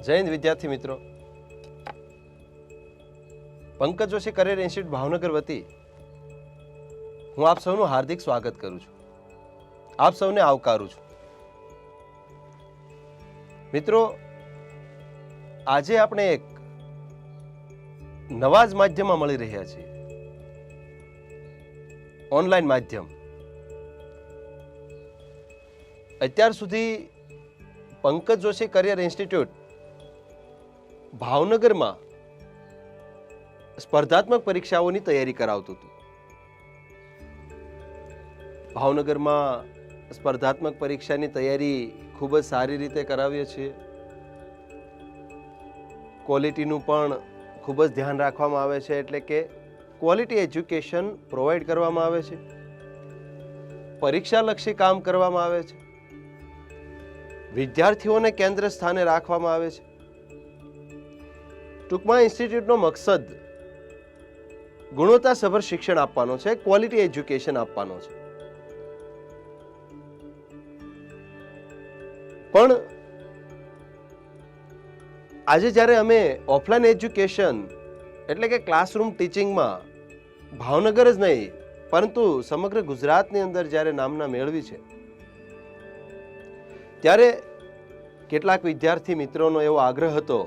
જય હિન્દ વિદ્યાર્થી મિત્રો, પંકજ જોશી કરિયર ઇન્સ્ટિટ્યૂટ ભાવનગર વતી હું આપ સૌનું હાર્દિક સ્વાગત કરું છું, આપ સૌને આવકારું છું. મિત્રો, આજે આપણે એક નવા જ માધ્યમમાં મળી રહ્યા છીએ, ઓનલાઈન માધ્યમ. અત્યાર સુધી પંકજ જોશી કરિયર ઇન્સ્ટિટ્યૂટ ભાવનગરમાં સ્પર્ધાત્મક પરીક્ષાઓની તૈયારી કરાવતું હતું. ભાવનગરમાં સ્પર્ધાત્મક પરીક્ષાની તૈયારી ખૂબ જ સારી રીતે કરાવીએ છીએ. ક્વોલિટીનું પણ ખૂબ જ ધ્યાન રાખવામાં આવે છે, એટલે કે ક્વોલિટી એજ્યુકેશન પ્રોવાઈડ કરવામાં આવે છે. પરીક્ષાલક્ષી કામ કરવામાં આવે છે. વિદ્યાર્થીઓને કેન્દ્ર સ્થાને રાખવામાં આવે છે. ટૂંકમાં ઇન્સ્ટિટ્યૂટનો મકસદ ગુણવત્તાસભર શિક્ષણ આપવાનો છે, ક્વોલિટી એજ્યુકેશન આપવાનો છે. પણ આજે જ્યારે અમે ઓફલાઈન એજ્યુકેશન એટલે કે ક્લાસરૂમ ટીચિંગમાં ભાવનગર જ નહીં પરંતુ સમગ્ર ગુજરાતની અંદર જ્યારે નામના મેળવી છે, ત્યારે કેટલાક વિદ્યાર્થી મિત્રોનો એવો આગ્રહ હતો,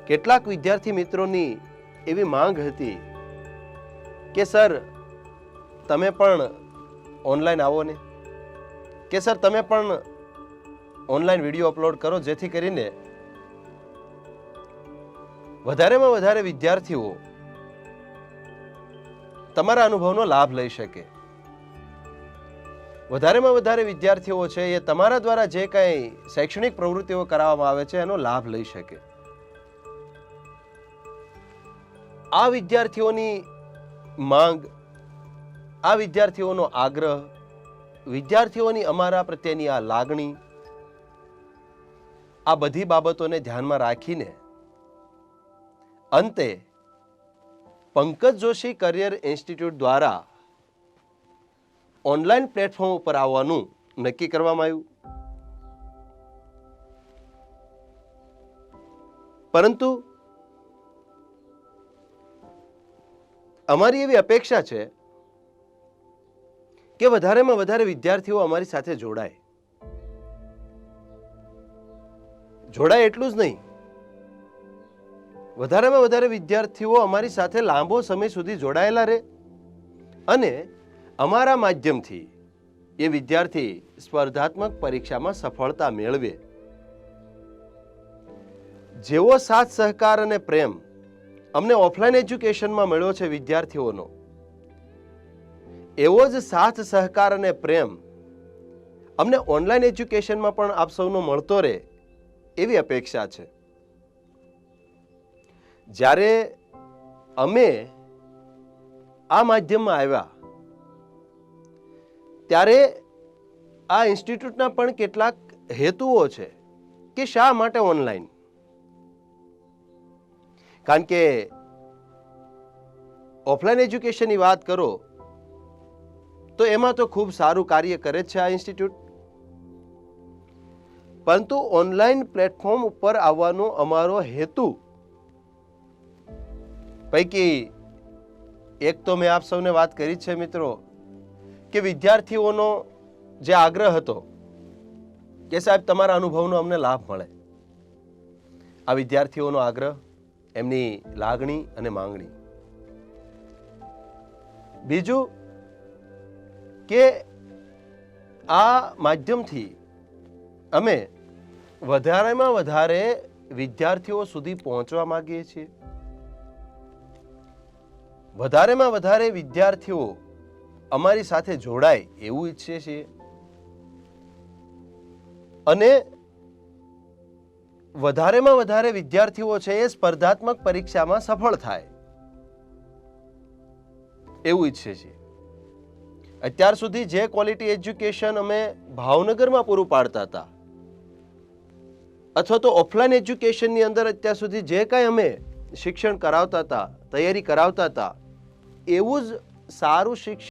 કેટલાક વિદ્યાર્થી મિત્રોની એવી માંગ હતી કે સર તમે પણ ઓનલાઈન આવો ને, કે સર તમે પણ ઓનલાઈન વિડીયો અપલોડ કરો, જેથી કરીને વધારેમાં વધારે વિદ્યાર્થીઓ તમારા અનુભવનો લાભ લઈ શકે. વધારેમાં વધારે વિદ્યાર્થીઓ છે એ તમારા દ્વારા જે કંઈ શૈક્ષણિક પ્રવૃત્તિઓ કરાવવામાં આવે છે એનો લાભ લઈ શકે. આ વિદ્યાર્થીઓની માંગ, આ વિદ્યાર્થીઓનો આગ્રહ, વિદ્યાર્થીઓની અમારા પ્રત્યેની આ લાગણી, આ બધી બાબતોને ધ્યાનમાં રાખીને અંતે પંકજ જોશી કરિયર ઇન્સ્ટિટ્યૂટ દ્વારા ઓનલાઈન પ્લેટફોર્મ ઉપર આવવાનું નક્કી કરવામાં આવ્યું. પરંતુ અમારી એવી અપેક્ષા છે કે વધારેમાં વધારે વિદ્યાર્થીઓ અમારી સાથે જોડાય. એટલું જ નહીં, વધારેમાં વધારે વિદ્યાર્થીઓ અમારી સાથે લાંબો સમય સુધી જોડાયેલા રહે અને અમારા માધ્યમથી એ વિદ્યાર્થી સ્પર્ધાત્મક પરીક્ષામાં સફળતા મેળવે. જેવો સાથ સહકાર અને પ્રેમ અમને ઓફલાઈન એજ્યુકેશનમાં મળ્યો છે વિદ્યાર્થીઓનો, એવો જ સાથ સહકાર અને પ્રેમ અમને ઓનલાઈન એજ્યુકેશનમાં પણ આપ સૌનો મળતો રહે એવી અપેક્ષા છે. જ્યારે અમે આ માધ્યમમાં આવ્યા ત્યારે આ ઇન્સ્ટિટ્યૂટના પણ કેટલાક હેતુઓ છે કે શા માટે ઓનલાઈન. કારણ કે ઓફલાઈન એજ્યુકેશનની વાત કરો તો એમાં તો ખૂબ સારું કાર્ય કરે છે આ ઇન્સ્ટિટ્યૂટ, પરંતુ ઓનલાઈન પ્લેટફોર્મ ઉપર આવવાનો અમારો હેતુ પૈકી એક તો મેં આપ સૌને વાત કરી છે મિત્રો, કે વિદ્યાર્થીઓનો જે આગ્રહ હતો કે સાહેબ તમારા અનુભવનો અમને લાભ મળે. આ વિદ્યાર્થીઓનો આગ્રહ, એમની લાગણી અને માંગણી. બીજું કે આ માધ્યમથી અમે વધારેમાં વધારે વિદ્યાર્થીઓ સુધી પહોંચવા માંગીએ છીએ. વધારેમાં વધારે વિદ્યાર્થીઓ અમારી સાથે જોડાય એવું ઈચ્છીએ છીએ અને વધારેમાં વધારે વિદ્યાર્થીઓ છે એ સ્પર્ધાત્મક પરીક્ષામાં સફળ થાય એવું ઈચ્છીએ છીએ. અત્યાર સુધી જે ક્વોલિટી એજ્યુકેશન અમે ભાવનગરમાં પૂરું પાડતા હતા અથવા તો ઓફલાઈન એજ્યુકેશનની અંદર અત્યાર સુધી જે કાંઈ અમે શિક્ષણ કરાવતા હતા, તૈયારી કરાવતા હતા, એવું જ સારું શિક્ષણ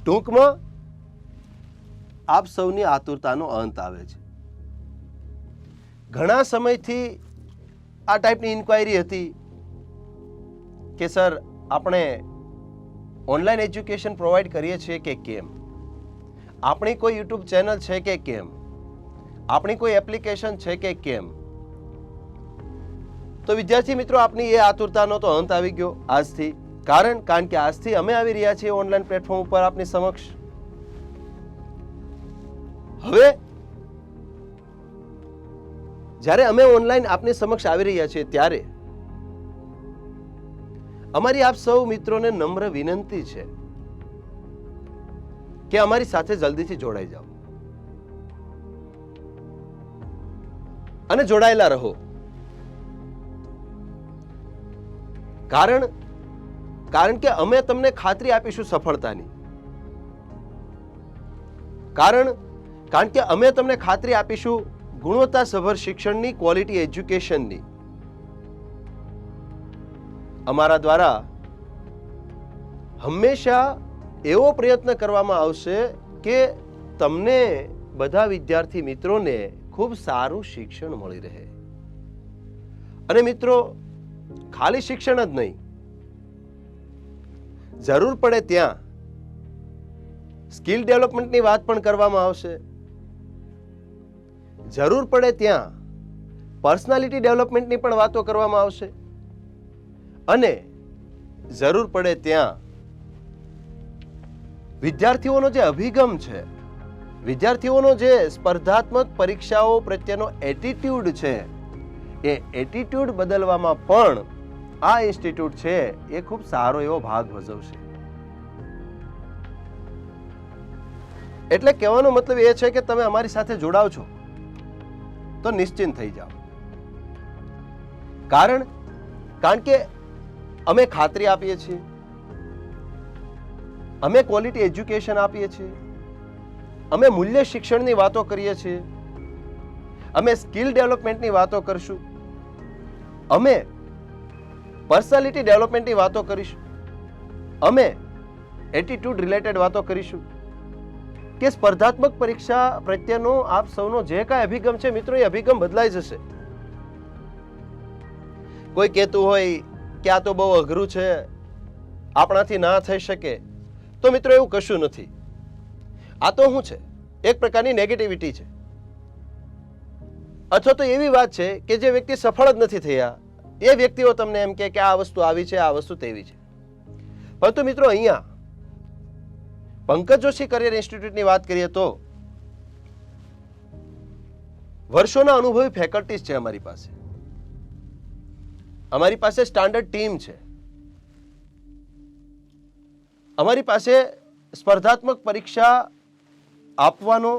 ટૂંકમાં આપ સૌની આતુરતાનો અંત આવે છે. ઘણા સમયથી આ ટાઈપની ઇન્ક્વાયરી હતી કે સર આપણે ઓનલાઈન એજ્યુકેશન પ્રોવાઈડ કરીએ છીએ કે કેમ, આપણી કોઈ યુટ્યુબ ચેનલ છે કે કેમ, આપણી કોઈ એપ્લિકેશન છે કે કેમ. તો વિદ્યાર્થી મિત્રો, આપની એ આતુરતાનો તો અંત આવી ગયો આજથી. કારણ કે આજથી અમે આવી રહ્યા છીએ ઓનલાઈન પ્લેટફોર્મ ઉપર આપની સમક્ષ. હવે જ્યારે અમે ઓનલાઈન આપની સમક્ષ આવી રહ્યા છીએ ત્યારે અમારી આપ સૌ મિત્રોને નમ્ર વિનંતી છે કે અમારી સાથે જલ્દીથી જોડાઈ જાઓ અને જોડાયેલા રહો. કારણ કે અમે તમને ખાતરી આપીશું સફળતાની. કારણ કે અમે તમને ખાતરી આપીશું ગુણવત્તાસભર શિક્ષણની, ક્વોલિટી એજ્યુકેશનની. અમારા દ્વારા હંમેશા એવો પ્રયત્ન કરવામાં આવશે કે તમને બધા વિદ્યાર્થી મિત્રોને ખૂબ સારું શિક્ષણ મળી રહે. અને મિત્રો, ખાલી શિક્ષણ જ નહીં, જરૂર પડે ત્યાં સ્કિલ ડેવલપમેન્ટની વાત પણ કરવામાં આવશે. જરૂર પડે ત્યાં પર્સનાલિટી ડેવલપમેન્ટની પણ વાતો કરવામાં આવશે. અને જરૂર પડે ત્યાં વિદ્યાર્થીઓનો જે અભિગમ છે, વિદ્યાર્થીઓનો જે સ્પર્ધાત્મક પરીક્ષાઓ પ્રત્યેનો એટીટ્યુડ છે, એ એટીટ્યુડ બદલવામાં પણ આ ઇન્સ્ટિટ્યૂટ છે એ ખૂબ સારો એવો ભાગ ભજવશે. એટલે કહેવાનો મતલબ એ છે કે તમે અમારી સાથે જોડાવ છો તો નિશ્ચિંત થઈ જાઓ. કારણ કે અમે ખાતરી આપીએ છીએ, અમે ક્વોલિટી એજ્યુકેશન આપીએ છીએ, અમે મૂલ્ય શિક્ષણની વાતો કરીએ છીએ, અમે સ્કિલ ડેવલપમેન્ટની વાતો કરશું, અમે પર્સનાલિટી ડેવલપમેન્ટની વાતો કરીશું, અમે એટીટ્યુડ રિલેટેડ વાતો કરીશું કે સ્પર્ધાત્મક પરીક્ષા પ્રત્યેનો આપ સૌનો જે કાંઈ અભિગમ છે મિત્રો, એ અભિગમ બદલાઈ જશે. કોઈ કહેતું હોય કે આ તો બહુ અઘરું છે, આપણાથી ના થઈ શકે, તો મિત્રો એવું કશું નથી. આ તો શું છે? એક પ્રકારની નેગેટિવિટી છે, અથવા તો એવી વાત છે કે જે વ્યક્તિ સફળ જ નથી થયા એ વ્યક્તિઓ તમને એમ કે આ વસ્તુ આવી છે, આ વસ્તુ તેવી છે. પરંતુ મિત્રો, અહીંયા પંકજ જોશી કરિયર ઇન્સ્ટિટ્યૂટની વાત કરીએ તો વર્ષોના અનુભવી ફેકલ્ટીઝ છે અમારી પાસે. અમારી પાસે સ્ટાન્ડર્ડ ટીમ છે. અમારી પાસે સ્પર્ધાત્મક પરીક્ષા આપવાનો,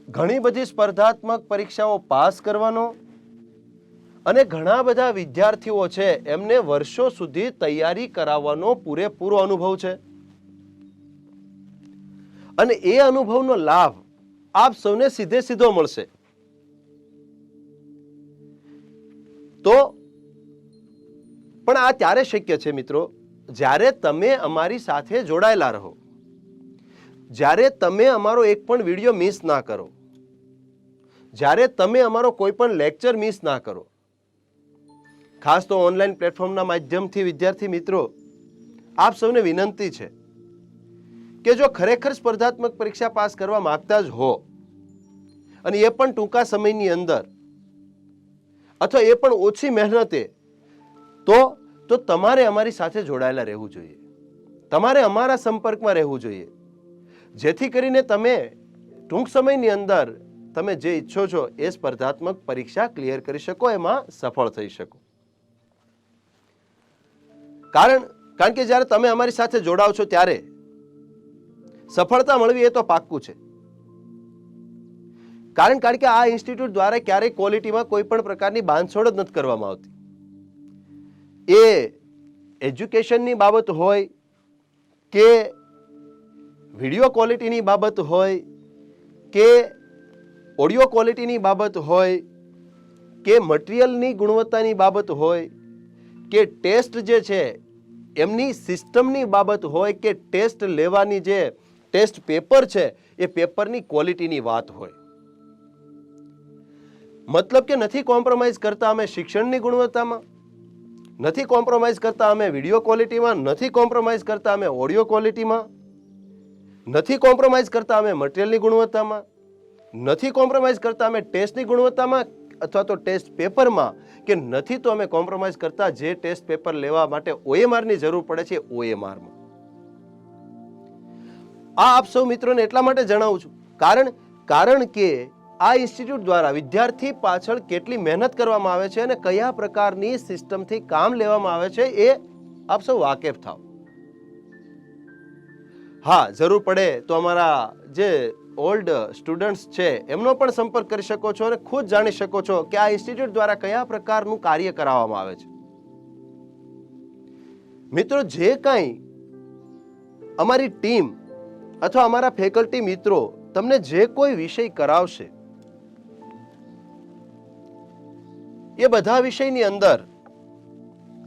ઘણી બધી સ્પર્ધાત્મક પરીક્ષાઓ પાસ કરવાનો અને ઘણા બધા વિદ્યાર્થીઓ છે એમને વર્ષો સુધી તૈયારી કરાવવાનો પૂરેપૂરો અનુભવ છે. અને એ અનુભવનો લાભ આપ સૌને સીધો મળશે. તો પણ આ ત્યારે શક્ય છે મિત્રો, જ્યારે તમે અમારી સાથે જોડાયેલા રહો, જ્યારે તમે અમારો એક પણ વિડીયો મિસ ના કરો, જ્યારે તમે અમારો કોઈ પણ લેક્ચર મિસ ના કરો. ખાસ તો ઓનલાઈન પ્લેટફોર્મના માધ્યમથી વિદ્યાર્થી મિત્રો, આપ સૌને વિનંતી છે કે જો ખરેખર સ્પર્ધાત્મક પરીક્ષા પાસ કરવા માંગતા જ હો, અને એ પણ ટૂંકા સમયની અંદર અથવા એ પણ ઓછી મહેનતે, તો તમારે અમારી સાથે જોડાયેલા રહેવું જોઈએ. તમારે અમારા સંપર્કમાં રહેવું જોઈએ, જેથી કરીને તમે ટૂંક સમયની અંદર તમે જે ઈચ્છો છો એ સ્પર્ધાત્મક પરીક્ષા ક્લિયર કરી શકો, એમાં સફળ થઈ શકો. કારણ કે જ્યારે તમે અમારી સાથે જોડાવ છો ત્યારે સફળતા મળવી એ તો પાક્કું છે. કારણ કે આ ઇન્સ્ટિટ્યૂટ દ્વારા ક્યારેય ક્વોલિટીમાં કોઈ પણ પ્રકારની બાંધછોડ જ નથી કરવામાં આવતી. એ એજ્યુકેશનની બાબત હોય કે વિડીયો ક્વોલિટીની બાબત હોય કે ઓડિયો ક્વોલિટીની બાબત હોય કે મટીરિયલની ગુણવત્તાની બાબત હોય કે ટેસ્ટ જે છે એમની સિસ્ટમની બાબત હોય કે ટેસ્ટ લેવાની જે ટેસ્ટ પેપર છે એ પેપરની ક્વોલિટીની વાત હોય. મતલબ કે નથી કોમ્પ્રોમાઇઝ કરતા અમે શિક્ષણની ગુણવત્તામાં, નથી કોમ્પ્રોમાઇઝ કરતા અમે વિડીયો ક્વોલિટીમાં, નથી કોમ્પ્રોમાઇઝ કરતા અમે ઓડિયો ક્વોલિટીમાં, નથી કોમ્પ્રોમાઇઝ કરતા અમે મટીરિયલની ગુણવત્તામાં, નથી કોમ્પ્રોમાઇઝ કરતા અમે ટેસ્ટની ગુણવત્તામાં અથવા તો ટેસ્ટ પેપરમાં, કે નથી તો અમે કોમ્પ્રોમાઇઝ કરતા જે ટેસ્ટ પેપર લેવા માટે OMRની જરૂર પડે છે OMRમાં. આ આપ સૌ મિત્રોને એટલા માટે જણાવું છું કારણ કે આ ઇન્સ્ટિટ્યૂટ દ્વારા વિદ્યાર્થી પાછળ કેટલી મહેનત કરવામાં આવે છે અને કયા પ્રકારની સિસ્ટમથી કામ લેવામાં આવે છે એ આપ સૌ વાકેફ થાવ. હા, જરૂર પડે તો અમારા જે ઓલ્ડ સ્ટુડન્ટ્સ છે એમનો પણ સંપર્ક કરી શકો છો અને ખુદ જાણી શકો છો કે આ ઇન્સ્ટિટ્યૂટ દ્વારા કયા પ્રકારનું કાર્ય કરાવવામાં આવે છે. મિત્રો, જે કાંઈ અમારી ટીમ અથવા અમારા ફેકલ્ટી મિત્રો તમને જે કોઈ વિષય કરાવશે એ બધા વિષયની અંદર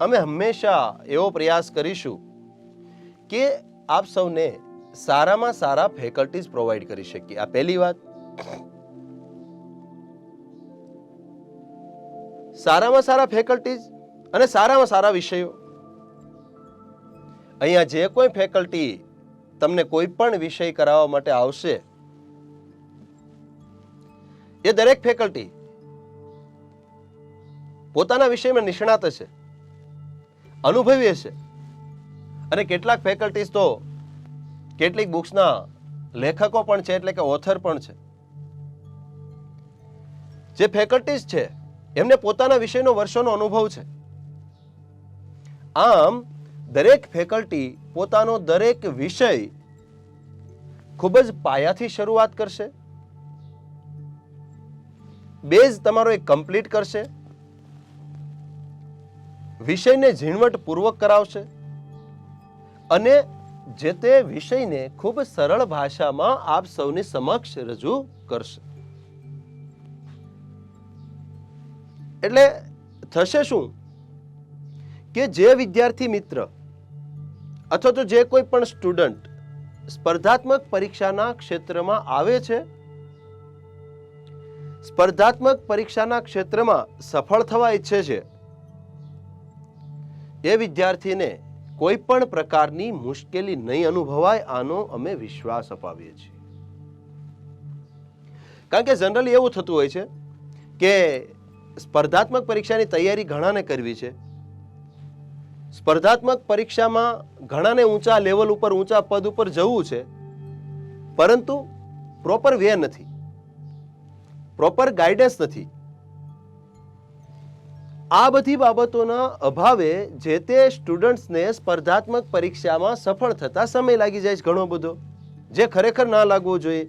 અમે હંમેશા એવો પ્રયાસ કરીશું કે આપ સૌને સારામાં સારા ફેકલ્ટીઝ પ્રોવાઈડ કરી શકીએ. આ પહેલી વાત. સારામાં સારા ફેકલ્ટીઝ અને સારામાં સારા વિષયો. અહીંયા જે કોઈ ફેકલ્ટી તમને કોઈ પણ વિષય કરાવવા માટે આવશે એ દરેક ફેકલ્ટી પોતાના વિષયમાં નિષ્ણાત હશે, અનુભવી હશે અને કેટલાક ફેકલ્ટીઝ તો કેટલીક બુક્સના લેખકો પણ છે, એટલે કે ઓથર પણ છે. જે ફેકલ્ટીઝ છે એમને પોતાના વિષયનો વર્ષોનો અનુભવ છે. આમ દરેક ફેકલ્ટી પોતાનો દરેક વિષય ખૂબ જ પાયાથી શરૂઆત કરશે, બેઝ તમારો એક કમ્પ્લીટ કરશે, વિષયને ઝીણવટપૂર્વક કરાવશે અને જે તે વિષયને ખૂબ સરળ ભાષામાં આપ સૌની સમક્ષ રજૂ કરશે. એટલે થશે શું કે જે વિદ્યાર્થી મિત્ર અથવા તો જે કોઈ પણ સ્ટુડન્ટ સ્પર્ધાત્મક પરીક્ષાના ક્ષેત્રમાં આવે છે, સ્પર્ધાત્મક પરીક્ષાના ક્ષેત્રમાં સફળ થવા ઈચ્છે છે, એ વિદ્યાર્થીને કોઈ પણ પ્રકારની મુશ્કેલી નહીં અનુભવાય, આનો અમે વિશ્વાસ અપાવીએ છીએ. કારણ કે જનરલી એવું થતું હોય છે કે સ્પર્ધાત્મક પરીક્ષાની તૈયારી ઘણાને કરવી છે, સ્પર્ધાત્મક પરીક્ષામાં ઘણાને ઊંચા લેવલ ઉપર, ઊંચા પદ ઉપર જવું છે, પરંતુ પ્રોપર વે નથી, પ્રોપર ગાઈડન્સ નથી. આ બધી બાબતોના અભાવે જે તે સ્ટુડન્ટ્સને સ્પર્ધાત્મક પરીક્ષામાં સફળ થતા સમય લાગી જાય છે ઘણો બધો, જે ખરેખર ના લાગવો જોઈએ.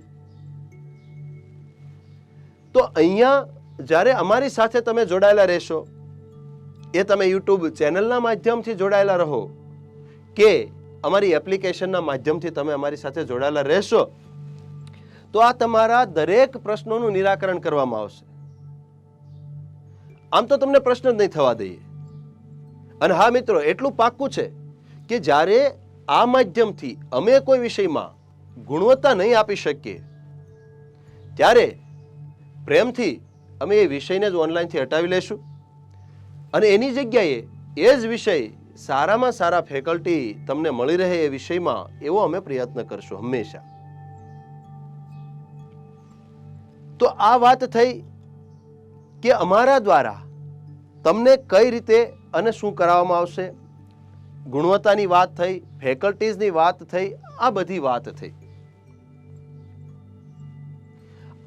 તો અહીંયા જ્યારે અમારી સાથે તમે જોડાયેલા રહેશો, એ તમે યુટ્યુબ ચેનલના માધ્યમથી જોડાયેલા રહો કે અમારી એપ્લિકેશનના માધ્યમથી તમે અમારી સાથે જોડાયેલા રહેશો, તો આ તમારા દરેક પ્રશ્નોનું નિરાકરણ કરવામાં આવશે. આમ તો તમને પ્રશ્ન જ નહીં થવા દઈએ. અને હા મિત્રો, એટલું પાક્કું છે કે જ્યારે આ માધ્યમથી અમે કોઈ વિષયમાં ગુણવત્તા નહીં આપી શકીએ ત્યારે પ્રેમથી અમે એ વિષયને જ ઓનલાઈનથી હટાવી લેશું અને એની જગ્યાએ એ જ વિષય સારામાં સારા ફેકલ્ટી તમને મળી રહે એ વિષયમાં એવો અમે પ્રયત્ન કરશું હંમેશા. તો આ વાત થઈ કે અમારા દ્વારા તમને કઈ રીતે અને શું કરાવવામાં આવશે, ગુણવત્તાની વાત થઈ, ફેકલ્ટીઝની વાત થઈ, આ બધી વાત થઈ.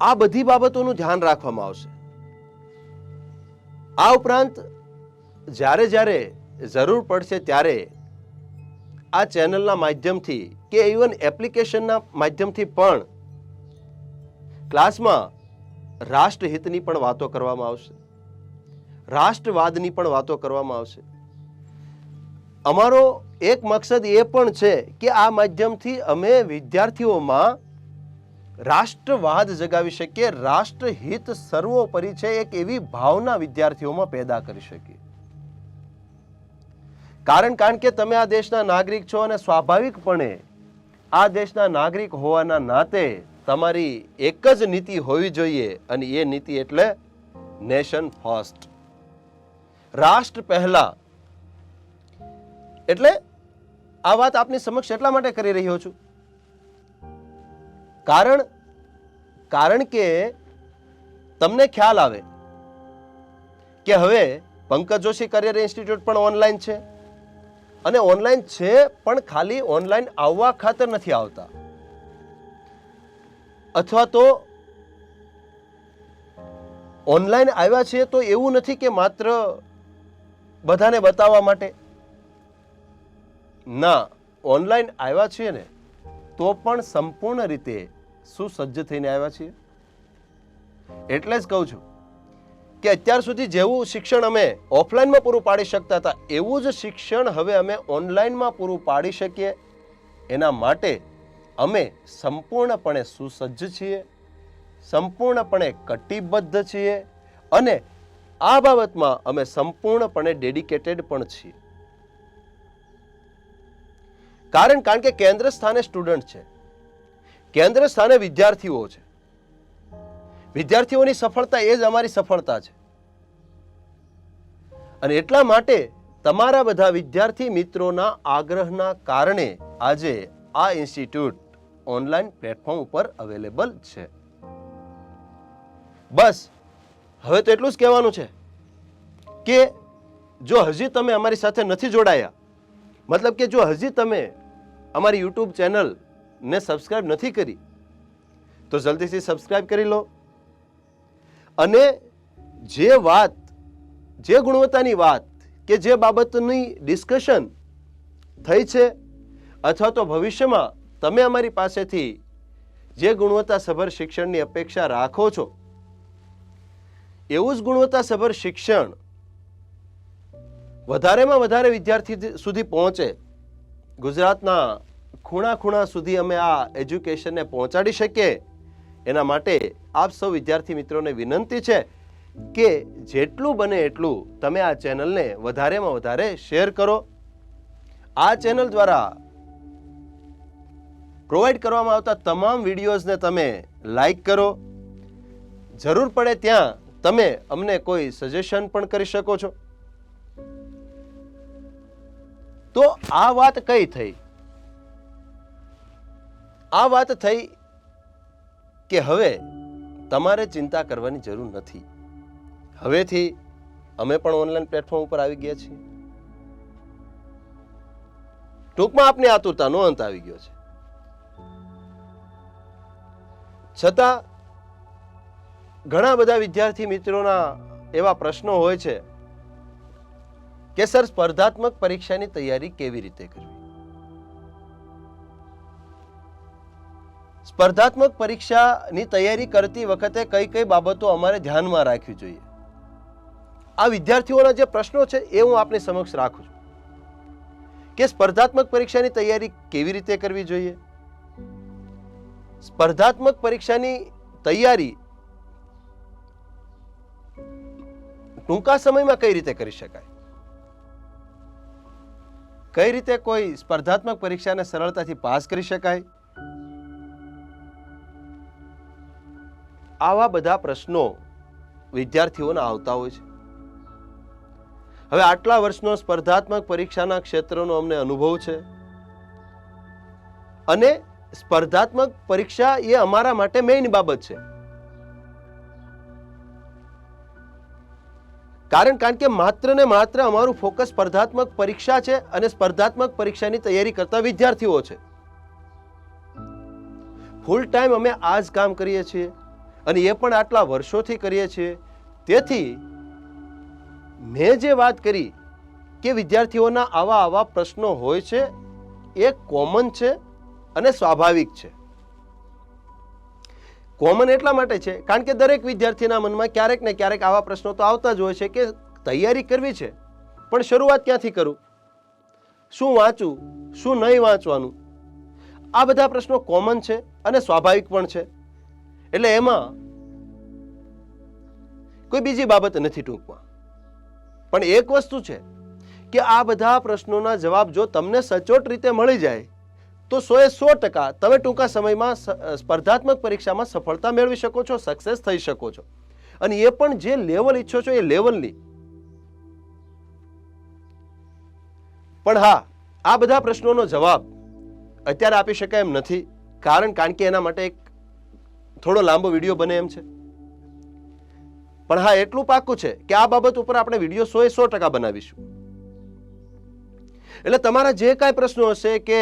આ બધી બાબતોનું ધ્યાન રાખવામાં આવશે. આ ઉપરાંત જ્યારે જ્યારે જરૂર પડશે ત્યારે આ ચેનલના માધ્યમથી કે ઇવન એપ્લિકેશનના માધ્યમથી પણ ક્લાસમાં રાષ્ટ્રહિતની પણ વાતો કરવામાં આવશે, રાષ્ટ્રવાદની પણ વાતો કરવામાં આવશે. અમારો એક મકસદ એ પણ છે કે આ માધ્યમથી અમે વિદ્યાર્થીઓમાં રાષ્ટ્રવાદ જગાવી શકીએ, રાષ્ટ્રહિત સર્વોપરી છે એક એવી ભાવના વિદ્યાર્થીઓમાં પેદા કરી શકીએ. કારણ કે તમે આ દેશના નાગરિક છો અને સ્વાભાવિકપણે આ દેશના નાગરિક હોવાના નાતે તમારી એક જ નીતિ હોવી જોઈએ, અને એ નીતિ એટલે નેશન ફર્સ્ટ, રાષ્ટ્ર પહેલા. એટલે આ વાત આપની સમક્ષ એટલા માટે કરી રહ્યો છું કારણ કે તમને ખ્યાલ આવે કે હવે પંકજ જોશી કરિયર ઇન્સ્ટિટ્યૂટ પણ ઓનલાઈન છે, અને ઓનલાઈન છે પણ ખાલી ઓનલાઈન આવવા ખાતર નથી આવતા, અથવા તો ઓનલાઈન આવ્યા છે તો એવું નથી કે માત્ર બધાને બતાવવા માટે. ના, ઓનલાઈન આવ્યા છીએ ને તો પણ સંપૂર્ણ રીતે સુસજ્જ થઈને આવ્યા છીએ. એટલે જ કહું છું કે અત્યાર સુધી જેવું શિક્ષણ અમે ઓફલાઈનમાં પૂરું પાડી શકતા હતા, એવું જ શિક્ષણ હવે અમે ઓનલાઈનમાં પૂરું પાડી શકીએ. એના માટે અમે સંપૂર્ણપણે સુસજ્જ છીએ, સંપૂર્ણપણે કટિબદ્ધ છીએ, અને આ બાબતમાં અમે સંપૂર્ણપણે ડેડિકેટેડ પણ છીએ. કારણ કે કેન્દ્ર સ્થાને સ્ટુડન્ટ છે, કેન્દ્ર સ્થાને વિદ્યાર્થીઓ છે. વિદ્યાર્થીઓની સફળતા એ જ અમારી સફળતા છે. અને એટલા માટે તમારા બધા વિદ્યાર્થી મિત્રોના આગ્રહના કારણે આજે આ ઇન્સ્ટિટ્યૂટ ઓનલાઈન પ્લેટફોર્મ ઉપર અવેલેબલ છે. બસ હવે તો એટલું જ કહેવાનું છે કે જો હજી તમે અમારી સાથે નથી જોડાયા, મતલબ કે જો હજી તમે અમારી યુટ્યુબ ચેનલ ને સબસ્ક્રાઇબ નથી કરી, તો જલ્દીથી સબસ્ક્રાઇબ કરી લો. અને જે ગુણવત્તાની વાત કે જે બાબતની ડિસ્કશન થઈ છે, અથવા તો ભવિષ્યમાં તમે અમારી પાસેથી જે ગુણવત્તાસભર શિક્ષણની અપેક્ષા રાખો છો, એવું જ ગુણવત્તાસભર શિક્ષણ વધારેમાં વધારે વિદ્યાર્થી સુધી પહોંચે, ગુજરાતના ખૂણા સુધી અમે આ એજ્યુકેશનને પહોંચાડી શકીએ, એના માટે આપ સૌ વિદ્યાર્થી મિત્રોને વિનંતી છે કે જેટલું બને એટલું તમે આ ચેનલને વધારેમાં વધારે શેર કરો. આ ચેનલ દ્વારા પ્રોવાઈડ કરવામાં આવતા તમામ વિડીયોઝને તમે લાઈક કરો. જરૂર પડે ત્યાં તમે અમને કોઈ સજેશન પણ કરી શકો છો. તો આ વાત કઈ થઈ? આ વાત થઈ કે હવે તમારે ચિંતા કરવાની જરૂર નથી. હવેથી અમે પણ ઓનલાઈન પ્લેટફોર્મ ઉપર આવી ગયા છીએ. ટૂંકમાં આપની આતુરતાનો અંત આવી ગયો છે. છતાં ઘણા બધા વિદ્યાર્થી મિત્રોના એવા પ્રશ્નો હોય છે કે સર, સ્પર્ધાત્મક પરીક્ષાની તૈયારી કેવી રીતે કરવી? સ્પર્ધાત્મક પરીક્ષાની તૈયારી કરતી વખતે કઈ કઈ બાબતો અમારે ધ્યાનમાં રાખવી જોઈએ? આ વિદ્યાર્થીઓના જે પ્રશ્નો છે એ હું આપની સમક્ષ રાખું છું કે સ્પર્ધાત્મક પરીક્ષાની તૈયારી કેવી રીતે કરવી જોઈએ, સ્પર્ધાત્મક પરીક્ષાની તૈયારી ટૂંકા સમયમાં કઈ રીતે કરી શકાય, કઈ રીતે કોઈ સ્પર્ધાત્મક પરીક્ષાને સરળતાથી પાસ કરી શકાય, આવા બધા પ્રશ્નો વિદ્યાર્થીઓના આવતા હોય છે. હવે આટલા વર્ષનો સ્પર્ધાત્મક પરીક્ષાના ક્ષેત્રનો અમને અનુભવ છે, અને સ્પર્ધાત્મક પરીક્ષા એ અમારા માટે મેઇન બાબત છે. કારણ કે માત્ર ને માત્ર અમારું ફોકસ સ્પર્ધાત્મક પરીક્ષા છે, અને સ્પર્ધાત્મક પરીક્ષાની તૈયારી કરતા વિદ્યાર્થીઓ છે. ફૂલ ટાઈમ અમે આ જ કામ કરીએ છીએ, અને એ પણ આટલા વર્ષોથી કરીએ છીએ. તેથી મેં જે વાત કરી કે વિદ્યાર્થીઓના આવા પ્રશ્નો હોય છે, એ કોમન છે અને સ્વાભાવિક છે. કોમન એટલા માટે છે કારણ કે દરેક વિદ્યાર્થીના મનમાં ક્યારેક ને ક્યારેક આવા પ્રશ્નો તો આવતા જ હોય છે કે તૈયારી કરવી છે, પણ શરૂઆત ક્યાંથી કરું, શું વાંચું, શું નહીં વાંચવાનું. આ બધા પ્રશ્નો કોમન છે અને સ્વાભાવિક પણ છે. એટલે એમાં કોઈ બીજી બાબત નથી ટૂંકમાં. પણ એક વસ્તુ છે કે આ બધા પ્રશ્નોના જવાબ જો તમને સચોટ રીતે મળી જાય તો 100% તમે ટૂંકા સમયમાં સ્પર્ધાત્મક પરીક્ષામાં સફળતા મેળવી શકો છો, સક્સેસ થઈ શકો છો. અને એ પણ જે લેવલ ઈચ્છો છો એ લેવલની. પણ હા, આ બધા પ્રશ્નોનો જવાબ અત્યારે આપી શકાય એમ નથી, કારણ કે એના માટે એક થોડો લાંબો વિડીયો બને એમ છે. પણ હા, એટલું પાક્કું છે કે આ બાબત ઉપર આપણે વિડીયો 100% બનાવીશું. એટલે તમારા જે કાંઈ પ્રશ્નો હશે કે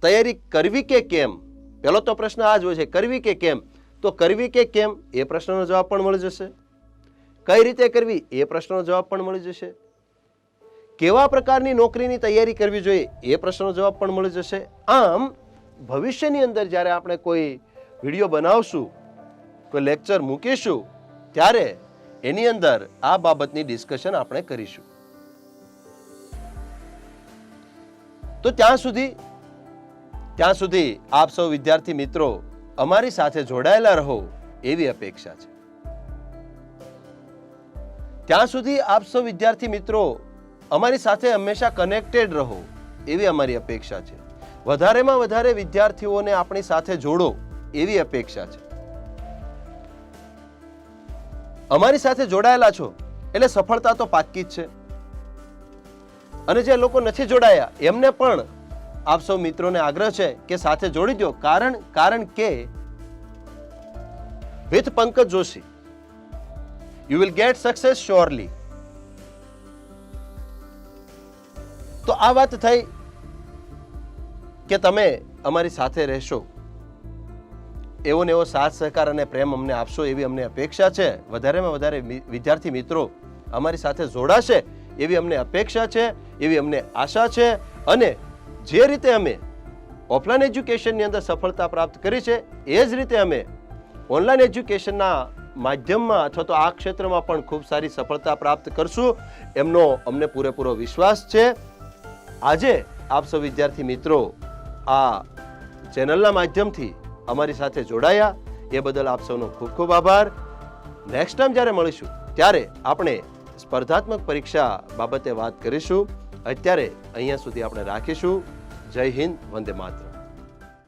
તૈયારી કરવી કે કેમ, પહેલો તો પ્રશ્ન આ જ હોય છે, કરવી કે કેમ, તો કરવી કે કેમ એ પ્રશ્નનો જવાબ પણ મળી જશે. કઈ રીતે કરવી એ પ્રશ્નનો જવાબ પણ મળી જશે. કેવા પ્રકારની નોકરીની તૈયારી કરવી જોઈએ એ પ્રશ્નનો જવાબ પણ મળી જશે. આમ ભવિષ્યની અંદર જ્યારે આપણે કોઈ વિડીયો બનાવશું, કોઈ લેક્ચર મૂકીશું, ત્યારે એની અંદર આ બાબતની ડિસ્કશન આપણે કરીશું. તો ત્યાં સુધી આપ સૌ વિદ્યાર્થી મિત્રો અમારી સાથે જોડાયેલા રહો એવી અપેક્ષા છે. ત્યાં સુધી આપ સૌ વિદ્યાર્થી મિત્રો અમારી સાથે હંમેશા કનેક્ટેડ રહો એવી અમારી અપેક્ષા છે. વધારેમાં વધારે વિદ્યાર્થીઓને આપણી સાથે જોડો એવી અપેક્ષા છે. અમારી સાથે જોડાયેલા છો એટલે સફળતા તો પાક્કી જ છે. અને જે લોકો નથી જોડાયા એમને પણ આપ સૌ મિત્રોને આગ્રહ છે કે સાથે જોડી દો, કારણ કે with Pankaj Joshi you will get success surely. તો આ વાત થઈ કે તમે અમારી સાથે રહેશો, એવો ને એવો સાથ સહકાર અને પ્રેમ અમને આપશો એવી અમને અપેક્ષા છે. વધારેમાં વધારે વિદ્યાર્થી મિત્રો અમારી સાથે જોડાશે એવી અમને અપેક્ષા છે, એવી અમને આશા છે. અને જે રીતે અમે ઓફલાઈન એજ્યુકેશનની અંદર સફળતા પ્રાપ્ત કરી છે એ જ રીતે અમે ઓનલાઈન એજ્યુકેશનના માધ્યમમાં અથવા તો આ ક્ષેત્રમાં પણ ખૂબ સારી સફળતા પ્રાપ્ત કરશું એમનો અમને પૂરેપૂરો વિશ્વાસ છે. આજે આપ સૌ વિદ્યાર્થી મિત્રો આ ચેનલના માધ્યમથી અમારી સાથે જોડાયા એ બદલ આપ સૌનો ખૂબ ખૂબ આભાર. નેક્સ્ટ ટાઈમ જ્યારે મળીશું ત્યારે આપણે સ્પર્ધાત્મક પરીક્ષા બાબતે વાત કરીશું. અત્યારે અહીંયા સુધી આપણે રાખીશું. જય હિન્દ, વંદે માતરમ.